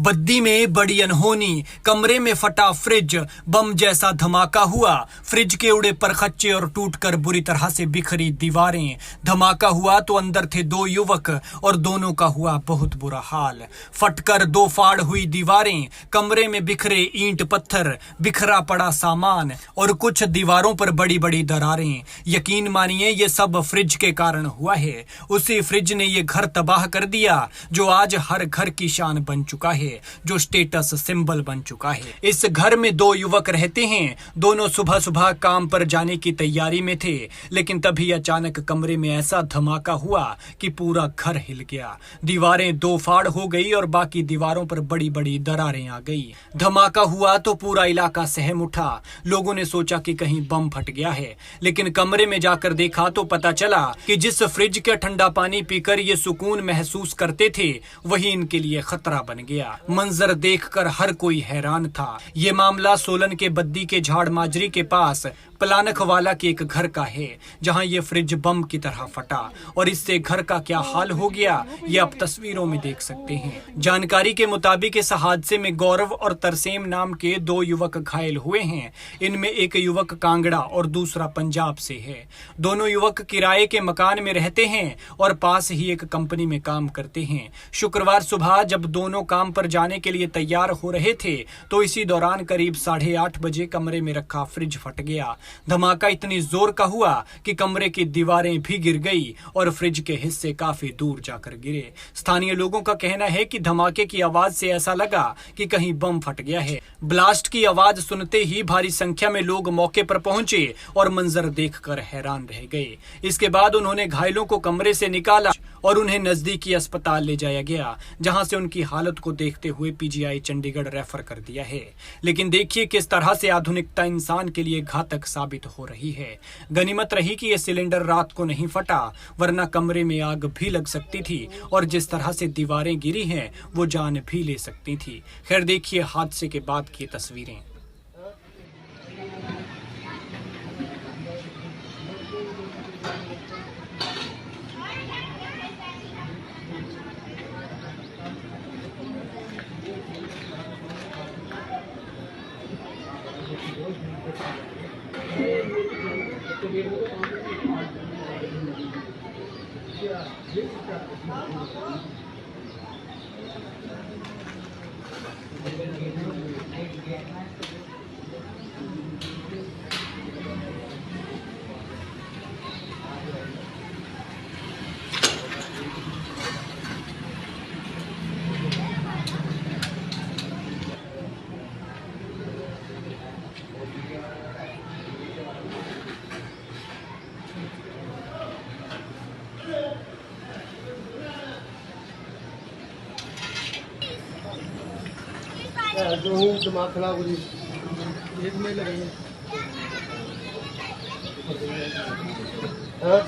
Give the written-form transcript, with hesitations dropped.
बद्दी में बड़ी अनहोनी, कमरे में फटा फ्रिज, बम जैसा धमाका हुआ। फ्रिज के उड़े परखच्चे और टूटकर बुरी तरह से बिखरी दीवारें। धमाका हुआ तो अंदर थे दो युवक और दोनों का हुआ बहुत बुरा हाल। फटकर दो फाड़ हुई दीवारें, कमरे में बिखरे ईंट पत्थर, बिखरा पड़ा सामान और कुछ दीवारों पर बड़ी बड़ी दरारें। यकीन मानिए ये सब फ्रिज के कारण हुआ है। उसी फ्रिज ने ये घर तबाह कर दिया जो आज हर घर की शान बन चुका है, जो स्टेटस सिंबल बन चुका है। इस घर में दो युवक रहते हैं। दोनों सुबह सुबह काम पर जाने की तैयारी में थे, लेकिन तभी अचानक कमरे में ऐसा धमाका हुआ कि पूरा घर हिल गया। दीवारें दो फाड़ हो गई और बाकी दीवारों पर बड़ी बड़ी दरारें आ गई। धमाका हुआ तो पूरा इलाका सहम उठा। लोगों ने सोचा कि कहीं बम फट गया है, लेकिन कमरे में जाकर देखा तो पता चला कि जिस फ्रिज का ठंडा पानी पीकर ये सुकून महसूस करते थे, वही इनके लिए खतरा बन गया। मंजर देखकर हर कोई हैरान था। ये मामला सोलन के बद्दी के झाड़ माजरी के पास पलानखवाला के एक घर का है, जहां ये फ्रिज बम की तरह फटा और इससे घर का क्या हाल हो गया ये आप तस्वीरों में देख सकते हैं। जानकारी के मुताबिक इस हादसे में गौरव और तरसेम नाम के दो युवक घायल हुए हैं। इनमें एक युवक कांगड़ा और दूसरा पंजाब से है। दोनों युवक किराए के मकान में रहते हैं और पास ही एक कंपनी में काम करते हैं। शुक्रवार सुबह जब दोनों काम पर जाने के लिए तैयार हो रहे थे तो इसी दौरान करीब 8:30 बजे कमरे में रखा फ्रिज फट गया। धमाका इतनी जोर का हुआ कि कमरे की दीवारें भी गिर गई और फ्रिज के हिस्से काफी दूर जाकर गिरे। स्थानीय लोगों का कहना है कि धमाके की आवाज से ऐसा लगा कि कहीं बम फट गया है। ब्लास्ट की आवाज सुनते ही भारी संख्या में लोग मौके पर पहुंचे और मंजर देखकर हैरान रह गए। इसके बाद उन्होंने घायलों को कमरे से निकाला और उन्हें नजदीकी अस्पताल ले जाया गया, जहां से उनकी हालत को देखते हुए पीजीआई चंडीगढ़ रेफर कर दिया है। लेकिन देखिए किस तरह से आधुनिकता इंसान के लिए घातक साबित हो रही है। गनीमत रही कि यह सिलेंडर रात को नहीं फटा, वरना कमरे में आग भी लग सकती थी और जिस तरह से दीवारें गिरी हैं वो जान भी ले सकती थी। खैर देखिए हादसे के बाद की तस्वीरें। जो हूँ दिमाग खराब हो रही एक में लगेंगे। हाँ